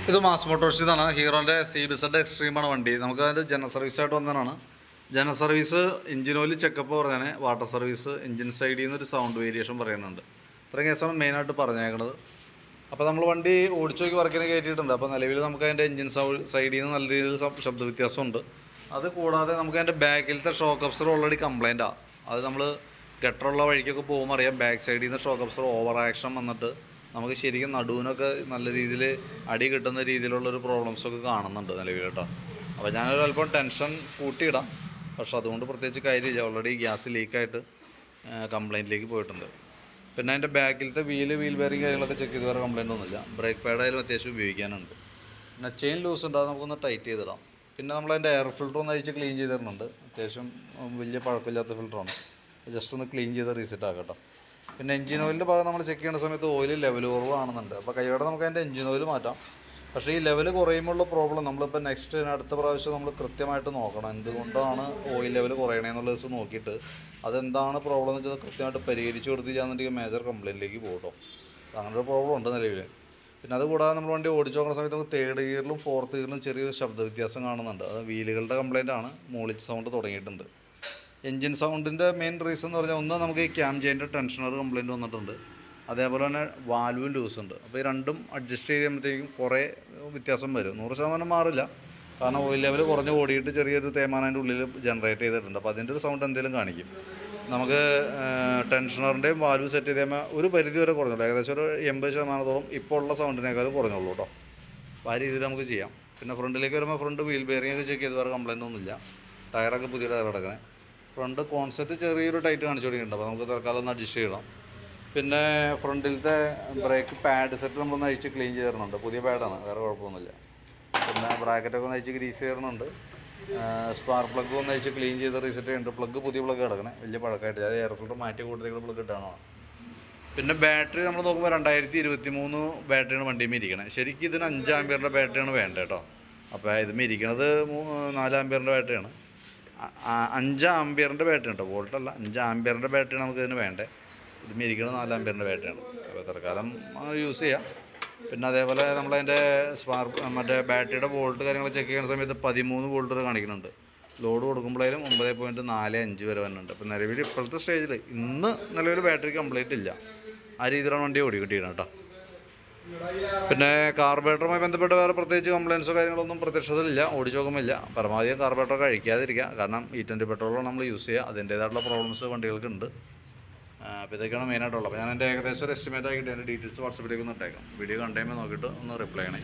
ഇത് mass Motors ഇതാണ് ഹീറോൻ്റെ CBZ എക്സ്ട്രീമാണ് വണ്ടി. നമുക്ക് അതിൻ്റെ ജനറൽ സർവീസായിട്ട് വന്നതാണ്. General service engine oil checkup പറഞ്ഞാൽ വാട്ടർ സർവീസ് എഞ്ചിൻ സൈഡിൽ നിന്നൊരു സൗണ്ട് വേരിയേഷൻ പറയുന്നുണ്ട്. ഇത്രയും കേസാണ് മെയിനായിട്ട് പറഞ്ഞേക്കണത്. അപ്പോൾ നമ്മൾ വണ്ടി ഓടിച്ചു നോക്കി വർക്കിന് കയറ്റിയിട്ടുണ്ട്. അപ്പോൾ നിലവിൽ നമുക്ക് അതിൻ്റെ എഞ്ചിൻ സൈഡിൽ നിന്ന് നല്ല രീതിയിൽ ശബ്ദ വ്യത്യാസമുണ്ട്. അത് കൂടാതെ നമുക്ക് അതിൻ്റെ ബാക്കിലത്തെ ഷോക്ക് അബ്സർ ഓൾറെഡി കംപ്ലൈൻറ്റാണ്. അത് നമ്മൾ ഗട്ടറുള്ള വഴിക്കൊക്കെ പോകുമ്പോൾ അറിയാം, ബാക്ക് സൈഡിൽ നിന്ന് ഷോക്ക് അബ്സർ ഓവർ ആക്ഷൻ വന്നിട്ട് നമുക്ക് ശരിക്കും നടുവിനൊക്കെ നല്ല രീതിയിൽ അടി കിട്ടുന്ന രീതിയിലുള്ളൊരു പ്രോബ്ലംസൊക്കെ കാണുന്നുണ്ട് നിലവിൽ കേട്ടോ. അപ്പോൾ ഞാനൊരു അല്പം ടെൻഷൻ കൂട്ടിയിടാം, പക്ഷെ അതുകൊണ്ട് പ്രത്യേകിച്ച് കാര്യമില്ല. ഓൾറെഡി ഗ്യാസ് ലീക്കായിട്ട് കംപ്ലൈൻറ്റിലേക്ക് പോയിട്ടുണ്ട്. പിന്നെ അതിൻ്റെ ബാക്കിലത്തെ വീൽ ബെയറിങ് കാര്യങ്ങളൊക്കെ ചെക്ക് ചെയ്ത് വേറെ കംപ്ലൈൻ്റ് ഒന്നുമില്ല. ബ്രേക്ക് പാഡായാലും അത്യാവശ്യം ഉപയോഗിക്കാനുണ്ട്. പിന്നെ ചെയിൻ ലൂസ് ഉണ്ട്, അത് നമുക്കൊന്ന് ടൈറ്റ് ചെയ്തിടാം. പിന്നെ നമ്മളതിൻ്റെ എയർ ഫിൽറ്റർ ഒന്ന് അഴിച്ച് ക്ലീൻ ചെയ്ത് തരുന്നുണ്ട്. അത്യാവശ്യം വലിയ പഴക്കമില്ലാത്ത ഫിൽറ്ററാണ്. ജസ്റ്റ് ഒന്ന് ക്ലീൻ ചെയ്ത് റീസെറ്റ് ആക്കാം കേട്ടോ. പിന്നെ എഞ്ചിൻ ഓയിലിൻ്റെ ഭാഗം നമ്മൾ ചെക്ക് ചെയ്യുന്ന സമയത്ത് ഓയിൽ ലെവൽ കുറവാണെന്നുണ്ട്. അപ്പോൾ കൈയോടെ നമുക്ക് അതിൻ്റെ എഞ്ചിൻ ഓയിൽ മാറ്റാം. പക്ഷേ ഈ ലെവൽ കുറയുമ്പോഴുള്ള പ്രോബ്ലം നമ്മളിപ്പോൾ അടുത്ത പ്രാവശ്യം നമ്മൾ കൃത്യമായിട്ട് നോക്കണം, എന്തുകൊണ്ടാണ് ഓയിൽ ലെവൽ കുറയണമെന്നുള്ള ദിവസം നോക്കിയിട്ട് അതെന്താണ് പ്രോബ്ലം എന്ന് വെച്ചാൽ കൃത്യമായിട്ട് പരിഹരിച്ച് കൊടുത്തില്ലാന്നുണ്ടെങ്കിൽ മേജർ കംപ്ലയിൻറ്റിലേക്ക് പോകും. അങ്ങനൊരു പ്രോബ്ലം ഉണ്ട് നിലവിൽ. പിന്നെ അതുകൂടാതെ നമ്മൾ വണ്ടി ഓടിച്ചു നോക്കുന്ന സമയത്ത് നമുക്ക് തേർഡ് ഗിയറിലും ഫോർത്ത് ഗിയറിലും ചെറിയൊരു ശബ്ദ വ്യത്യാസം കാണുന്നുണ്ട്. അത് വീലുകളുടെ കംപ്ലയിൻ്റ് ആണ്. മൂളിച്ച് സൗണ്ട് തുടങ്ങിയിട്ടുണ്ട്. എൻജിൻ സൗണ്ടിൻ്റെ മെയിൻ റീസൺ എന്ന് പറഞ്ഞാൽ ഒന്ന് നമുക്ക് ഈ ക്യാം ചെയിൻ്റെ ടെൻഷനർ കംപ്ലയിൻറ്റ് വന്നിട്ടുണ്ട്. അതേപോലെ തന്നെ വാൽവും ലൂസ് ഉണ്ട്. അപ്പോൾ ഈ രണ്ടും അഡ്ജസ്റ്റ് ചെയ്യുമ്പോഴത്തേക്കും കുറേ വ്യത്യാസം വരും. 100% മാറില്ല, കാരണം ഓയിൽ ലെവൽ കുറഞ്ഞ് ഓടിയിട്ട് ചെറിയൊരു തേയ്മാനം അതിൻ്റെ ഉള്ളിൽ ജനറേറ്റ് ചെയ്തിട്ടുണ്ട്. അപ്പോൾ അതിൻ്റെ ഒരു സൗണ്ട് എന്തെങ്കിലും കാണിക്കും. നമുക്ക് ടെൻഷനറിൻ്റെയും വാൽവ് സെറ്റ് ചെയ്ത് കഴിയുമ്പോൾ ഒരു പരിധി വരെ കുറഞ്ഞുള്ളൂ, ഏകദേശം ഒരു 80% ഇപ്പോൾ ഉള്ള സൗണ്ടിനേക്കാളും കുറഞ്ഞുള്ളൂ കേട്ടോ. അപ്പോൾ ആ രീതിയിൽ നമുക്ക് ചെയ്യാം. പിന്നെ ഫ്രണ്ടിലേക്ക് വരുമ്പോൾ ഫ്രണ്ട് വീൽ ബെയറിംഗ് ഒക്കെ ചെക്ക് ചെയ്ത് വേറെ കംപ്ലയിൻ്റ് ഒന്നുമില്ല. ടയറൊക്കെ പുതിയ ടയർ കിടക്കണേ. ഫ്രണ്ട് കോൺസെപ്റ്റ് ചെറിയൊരു ടൈറ്റ് കാണിച്ചു തുടങ്ങിയിട്ടുണ്ട്. അപ്പോൾ നമുക്ക് തൽക്കാലം ഒന്ന് അഡ്ജസ്റ്റ് ചെയ്യണം. പിന്നെ ഫ്രണ്ടിലത്തെ ബ്രേക്ക് പാഡ് സെറ്റ് നമ്മളൊന്ന് അഴിച്ച് ക്ലീൻ ചെയ്ത് തരുന്നുണ്ട്. പുതിയ പാഡാണ്, വേറെ കുഴപ്പമൊന്നുമില്ല. പിന്നെ ബ്രാക്കറ്റൊക്കെ ഒന്ന് അഴിച്ച് ഗ്രീസ് ചെയ്തിരുന്നുണ്ട്. സ്പാർക്ക് പ്ലഗ് ഒന്ന് അഴിച്ച് ക്ലീൻ ചെയ്ത് റീസെറ്റ് ചെയ്യുന്നുണ്ട്. പ്ലഗ് പുതിയ പ്ലഗ് കിടക്കണേ, വലിയ പഴക്കമായിട്ട്. അതായത് എയർ ഫിൽറ്റർ മാറ്റി കൂടുതൽ പ്ലഗ് ഇട്ടാണോ. പിന്നെ ബാറ്ററി നമ്മൾ നോക്കുമ്പോൾ 2023 ബാറ്ററിയാണ് വണ്ടിയുമ്പോൾ ഇരിക്കണത്. ശരിക്കും ഇതിന് 5 ആമ്പിയറിൻ്റെ ബാറ്ററിയാണ് വേണ്ടത് കേട്ടോ. അപ്പോൾ ഇതുമ്പോൾ ഇരിക്കണത് 4 ആമ്പിയറിൻ്റെ ബാറ്ററിയാണ്. 5 ആമ്പിയറിൻ്റെ ബാറ്ററി കേട്ടോ, വോൾട്ടല്ല, 5 ആമ്പിയറിൻ്റെ ബാറ്ററിയാണ് നമുക്ക് ഇതിന് വേണ്ടത്. ഇതുമ്പോൾ ഇരിക്കുന്നത് 4 ആമ്പിയറിൻ്റെ ബാറ്ററിയാണ്. അപ്പോൾ തൽക്കാലം യൂസ് ചെയ്യാം. പിന്നെ അതേപോലെ നമ്മളതിൻ്റെ മറ്റേ ബാറ്ററിയുടെ വോൾട്ട് കാര്യങ്ങൾ ചെക്ക് ചെയ്യുന്ന സമയത്ത് 13 വോൾട്ട് വരെ കാണിക്കുന്നുണ്ട്. ലോഡ് കൊടുക്കുമ്പോഴേലും 9.45 വരെ വരുന്നുണ്ട്. അപ്പോൾ നിലവിൽ ഇപ്പോഴത്തെ സ്റ്റേജിൽ നിലവിൽ ബാറ്ററി കംപ്ലീറ്റ് ഇല്ല. ആ രീതിയിലാണ് വണ്ടി ഓടിക്കിട്ടിയാണ് കേട്ടോ. പിന്നെ കാർബറേറ്ററുമായി ബന്ധപ്പെട്ട് വേറെ പ്രത്യേകിച്ച് കംപ്ലയിൻസോ കാര്യങ്ങളൊന്നും പ്രത്യക്ഷത്തിലില്ല, ഓടിച്ചു നോക്കുമില്ല. പരമാവധി കാർബറേറ്റർ കഴിക്കാതിരിക്കുക, കാരണം E20 പെട്രോളാണ് നമ്മൾ യൂസ് ചെയ്യുക. അതിൻ്റേതായിട്ടുള്ള പ്രോബ്ലംസ് വണ്ടികൾക്കുണ്ട്. അപ്പോൾ ഇതൊക്കെയാണ് മെയിനായിട്ടുള്ളത്. അപ്പോൾ ഞാൻ എൻ്റെ ഏകദേശം ഒരു എസ്റ്റിമേറ്റ് ആക്കിയിട്ട് എൻ്റെ ഡീറ്റെയിൽസ് വാട്സപ്പിലേക്ക് ഒന്ന് ഇട്ടേക്കാം. വീഡിയോ കണ്ടുകഴിയുമ്പോൾ നോക്കിയിട്ട് ഒന്ന് റിപ്ലൈ ചെയ്യണേ.